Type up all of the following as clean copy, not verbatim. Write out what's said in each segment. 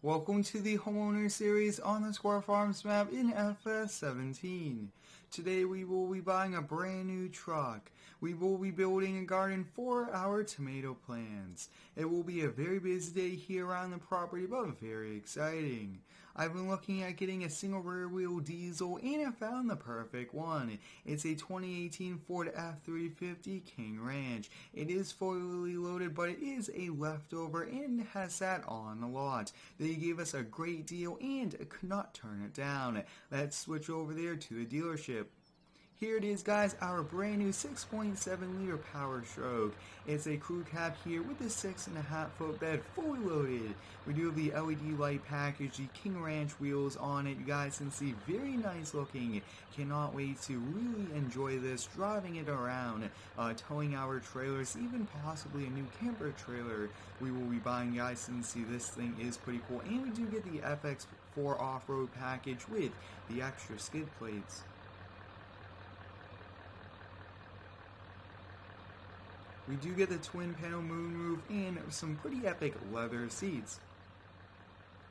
Welcome to the Homeowner series on the Square Farms map in FS17. Today we will be buying a brand new truck. We will be building a garden for our tomato plants. It will be a very busy day here around the property, but very exciting. I've been looking at getting a single rear wheel diesel and I found the perfect one. It's a 2018 Ford F-350 King Ranch. It is fully loaded, but it is a leftover and has sat on the lot. They gave us a great deal and could not turn it down. Let's switch over there to the dealership. Here it is, guys, our brand new 6.7 liter Powerstroke. It's a crew cab here with the 6.5 foot bed fully loaded. We do have the LED light package, the King Ranch wheels on it. You guys can see, very nice looking. Cannot wait to really enjoy this, driving it around, towing our trailers, even possibly a new camper trailer we will be buying. You guys can see this thing is pretty cool. And we do get the FX4 off-road package with the extra skid plates. We do get the twin panel moonroof and some pretty epic leather seats.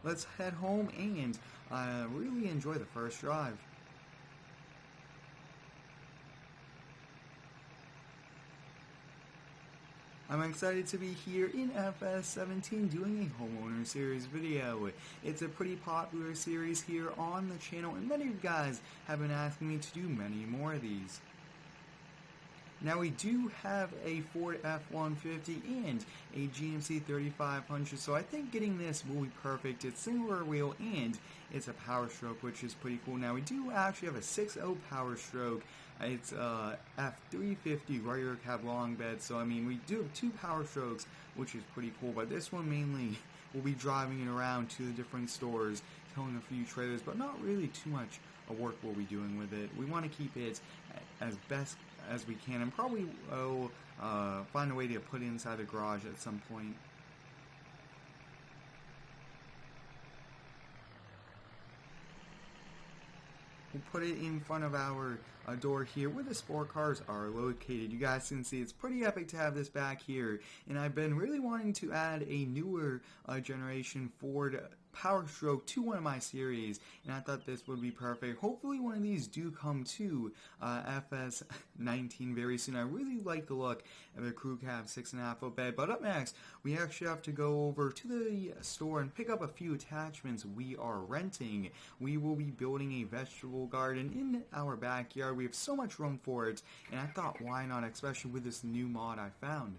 Let's head home and really enjoy the first drive. I'm excited to be here in FS17 doing a Homeowner series video. It's a pretty popular series here on the channel, and many of you guys have been asking me to do many more of these. Now we do have a Ford F-150 and a GMC 3500, so I think getting this will be perfect. It's single rear wheel and it's a Powerstroke, which is pretty cool. Now we do actually have a 6.0 Powerstroke. It's F-350 regular cab long bed, so I mean we do have two Powerstrokes, which is pretty cool, but this one mainly will be driving it around to the different stores, towing a few trailers, but not really too much work we'll be doing with it. We want to keep it as best as we can, and probably will find a way to put it inside the garage at some point. We'll put it in front of our door here where the sport cars are located. You guys can see it's pretty epic to have this back here, and I've been really wanting to add a newer generation Ford Powerstroke to one of my series, and I thought this would be perfect. Hopefully one of these do come to FS19 very soon. I really like the look of the crew cab 6.5 foot bed, but up next we actually have to go over to the store and pick up a few attachments we are renting. We will be building a vegetable garden in our backyard. We have so much room for it, and I thought, why not, especially with this new mod I found.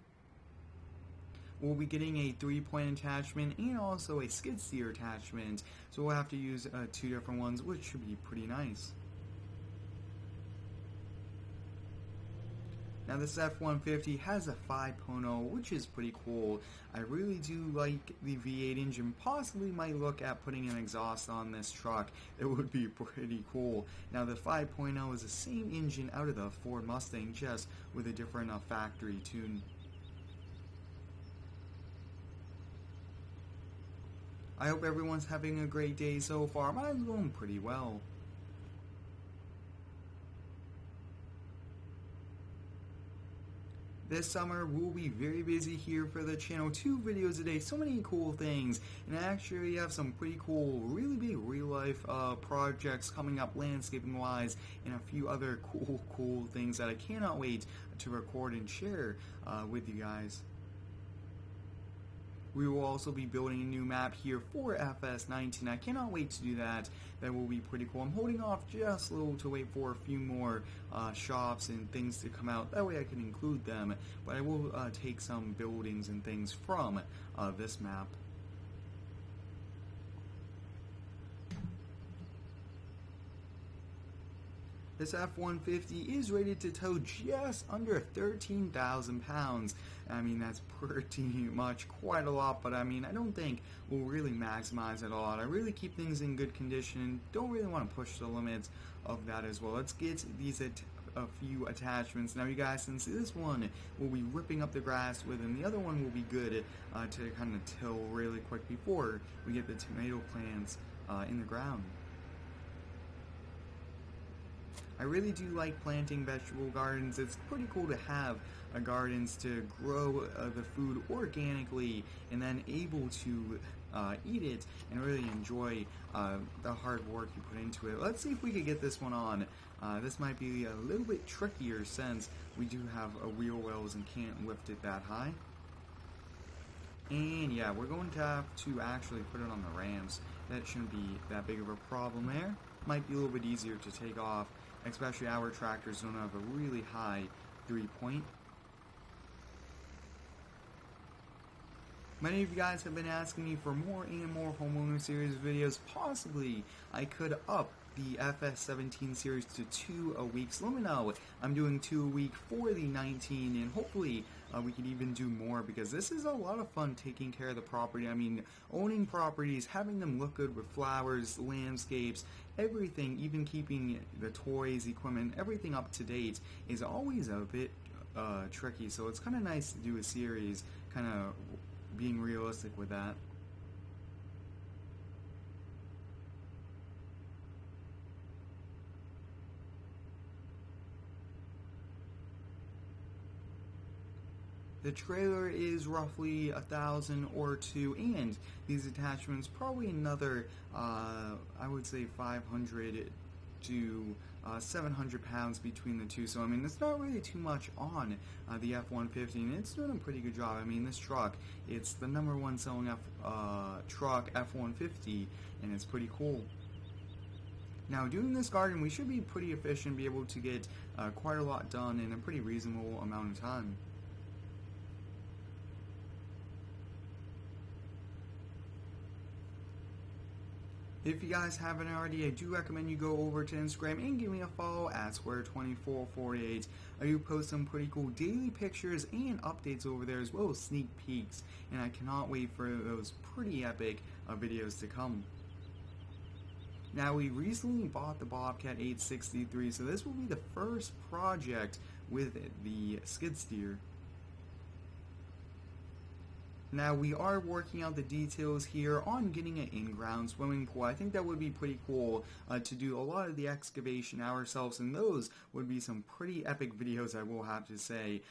We'll be getting a 3-point attachment and also a skid steer attachment, so we'll have to use two different ones, which should be pretty nice. Now this F-150 has a 5.0, which is pretty cool. I really do like the V8 engine. Possibly might look at putting an exhaust on this truck. It would be pretty cool. Now the 5.0 is the same engine out of the Ford Mustang, just with a different factory tune. I hope everyone's having a great day so far. Mine's going pretty well. This summer we'll be very busy here for the channel. 2 videos a day, so many cool things, and I actually have some pretty cool, really big real life projects coming up landscaping wise, and a few other cool things that I cannot wait to record and share with you guys. We will also be building a new map here for FS19. I cannot wait to do that. That will be pretty cool. I'm holding off just a little to wait for a few more shops and things to come out. That way I can include them. But I will take some buildings and things from this map. This F-150 is rated to tow just under 13,000 pounds. I mean, that's pretty much quite a lot, but I mean, I don't think we'll really maximize it a lot. I really keep things in good condition. Don't really want to push the limits of that as well. Let's get these a few attachments. Now you guys can see this one will be ripping up the grass with, and the other one will be good to kind of till really quick before we get the tomato plants in the ground. I really do like planting vegetable gardens. It's pretty cool to have gardens to grow the food organically and then able to eat it and really enjoy the hard work you put into it. Let's see if we could get this one on. This might be a little bit trickier since we do have a wheel wells and can't lift it that high. And yeah, we're going to have to actually put it on the rams. That shouldn't be that big of a problem there. Might be a little bit easier to take off, especially our tractors don't have a really high 3-point. Many of you guys have been asking me for more and more Homeowner series videos. Possibly I could up the FS17 series to 2 a week. So let me know. I'm doing 2 a week for the 19, and hopefully we could even do more, because this is a lot of fun taking care of the property. I mean, owning properties, having them look good with flowers, landscapes, everything, even keeping the toys, equipment, everything up to date is always a bit tricky. So it's kind of nice to do a series kind of being realistic with that. The trailer is roughly 1,000 or 2, and these attachments probably another, I would say 500 to 700 pounds between the two. So I mean, it's not really too much on the F-150, and it's doing a pretty good job. I mean, this truck, it's the #1 selling truck, F-150, and it's pretty cool. Now, doing this garden, we should be pretty efficient, be able to get quite a lot done in a pretty reasonable amount of time. If you guys haven't already, I do recommend you go over to Instagram and give me a follow at Square2448. I do post some pretty cool daily pictures and updates over there, as well as sneak peeks, and I cannot wait for those pretty epic videos to come. Now, we recently bought the Bobcat 863, so this will be the first project with the skid steer. Now, we are working out the details here on getting an in-ground swimming pool. I think that would be pretty cool to do a lot of the excavation ourselves, and those would be some pretty epic videos, I will have to say,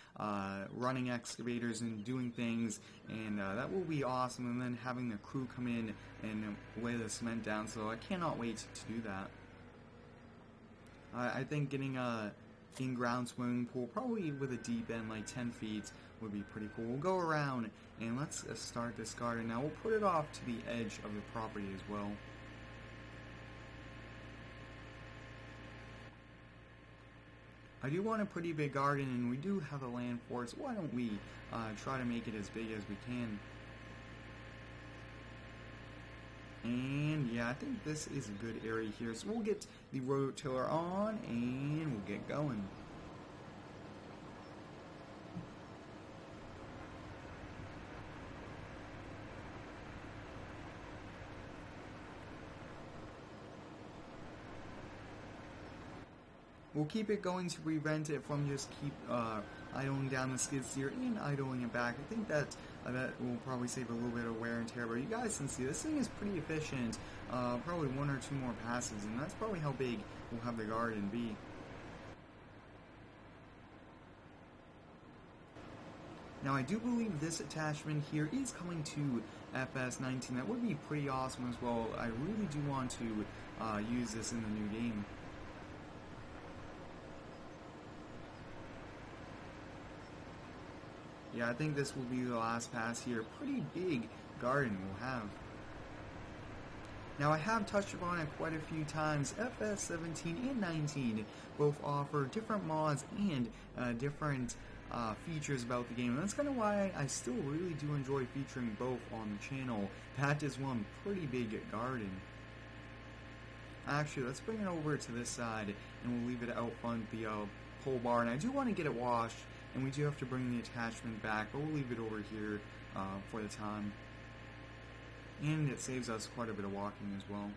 running excavators and doing things, and that will be awesome, and then having the crew come in and lay the cement down, so I cannot wait to do that. I think getting a in-ground swimming pool, probably with a deep end like 10 feet, would be pretty cool. We'll go around and let's start this garden. Now we'll put it off to the edge of the property as well. I do want a pretty big garden, and we do have the land for it, so why don't we try to make it as big as we can. And yeah, I think this is a good area here, so we'll get the rototiller on and we'll get going. We'll keep it going to prevent it from just keep idling down the skid steer and idling it back. I think that will probably save a little bit of wear and tear, but you guys can see this thing is pretty efficient. Probably 1 or 2 more passes, and that's probably how big we'll have the garden be. Now, I do believe this attachment here is coming to FS19. That would be pretty awesome as well. I really do want to use this in the new game. Yeah, I think this will be the last pass here. Pretty big garden we'll have. Now, I have touched upon it quite a few times. FS17 and 19 both offer different mods and different features about the game. And that's kind of why I still really do enjoy featuring both on the channel. That is one pretty big garden. Actually, let's bring it over to this side and we'll leave it out front, the pole bar. And I do want to get it washed, and we do have to bring the attachment back, but we'll leave it over here for the time. And it saves us quite a bit of walking as well.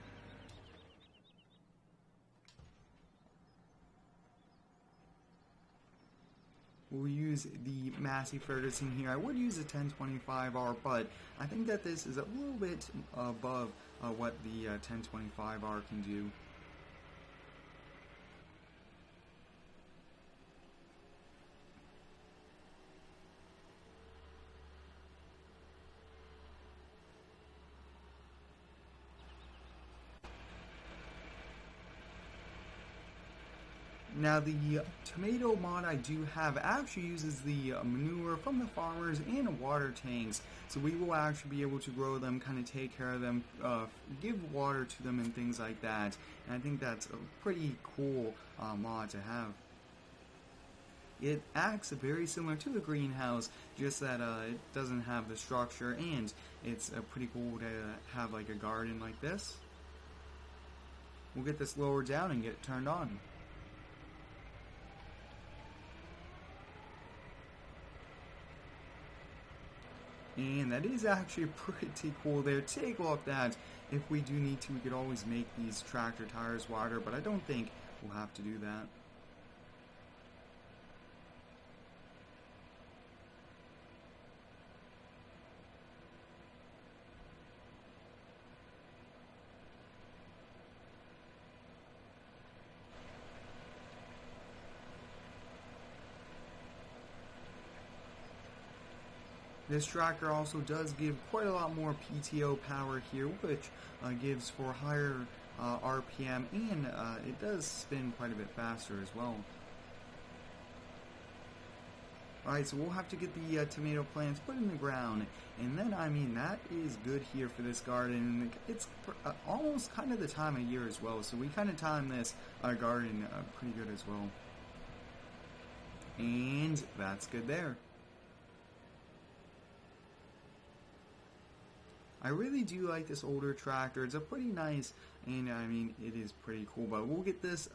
We'll use the Massey Ferguson here. I would use a 1025R, but I think that this is a little bit above what the 1025R can do. Now the tomato mod I do have actually uses the manure from the farmers and water tanks, so we will actually be able to grow them, kind of take care of them, give water to them and things like that, and I think that's a pretty cool mod to have. It acts very similar to the greenhouse, just that it doesn't have the structure, and it's pretty cool to have like a garden like this. We'll get this lowered down and get it turned on. And that is actually pretty cool there. Take a look at that. If we do need to, we could always make these tractor tires wider, but I don't think we'll have to do that. This tractor also does give quite a lot more PTO power here, which gives for higher RPM, and it does spin quite a bit faster as well. Alright, so we'll have to get the tomato plants put in the ground, and then, I mean, that is good here for this garden. It's almost kind of the time of year as well, so we kind of time this garden pretty good as well. And that's good there. I really do like this older tractor. It's a pretty nice, and I mean, it is pretty cool, but we'll get this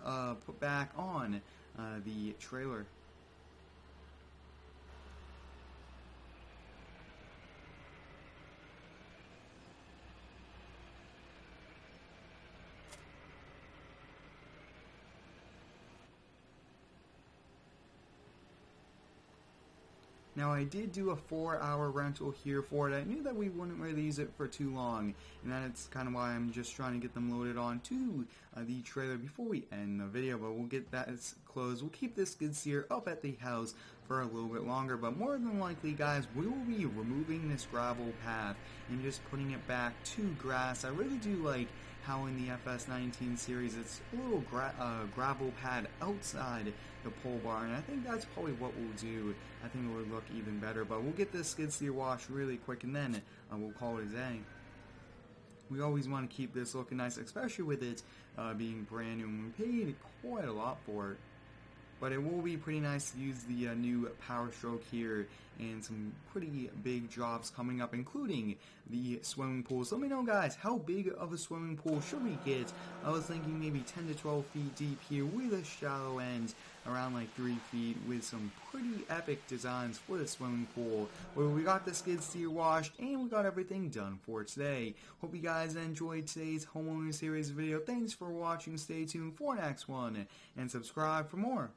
put back on the trailer. Now I did do a 4-hour rental here for it. I knew that we wouldn't really use it for too long, and that's kind of why I'm just trying to get them loaded onto the trailer before we end the video, but we'll get that closed. We'll keep this skid steer up at the house for a little bit longer, but more than likely, guys, we will be removing this gravel path and just putting it back to grass. I really do like how in the FS19 series it's a little gravel pad outside the pole barn, and I think that's probably what we'll do. I think it would look even better, but we'll get this skid steer washed really quick, and then we'll call it a day. We always want to keep this looking nice, especially with it being brand new, and we paid quite a lot for it. But it will be pretty nice to use the new Powerstroke here, and some pretty big jobs coming up, including the swimming pool. So let me know, guys, how big of a swimming pool should we get? I was thinking maybe 10 to 12 feet deep here with a shallow end around like 3 feet, with some pretty epic designs for the swimming pool. Well, we got the skid steer washed, and we got everything done for today. Hope you guys enjoyed today's homeowner series video. Thanks for watching. Stay tuned for next one, and subscribe for more.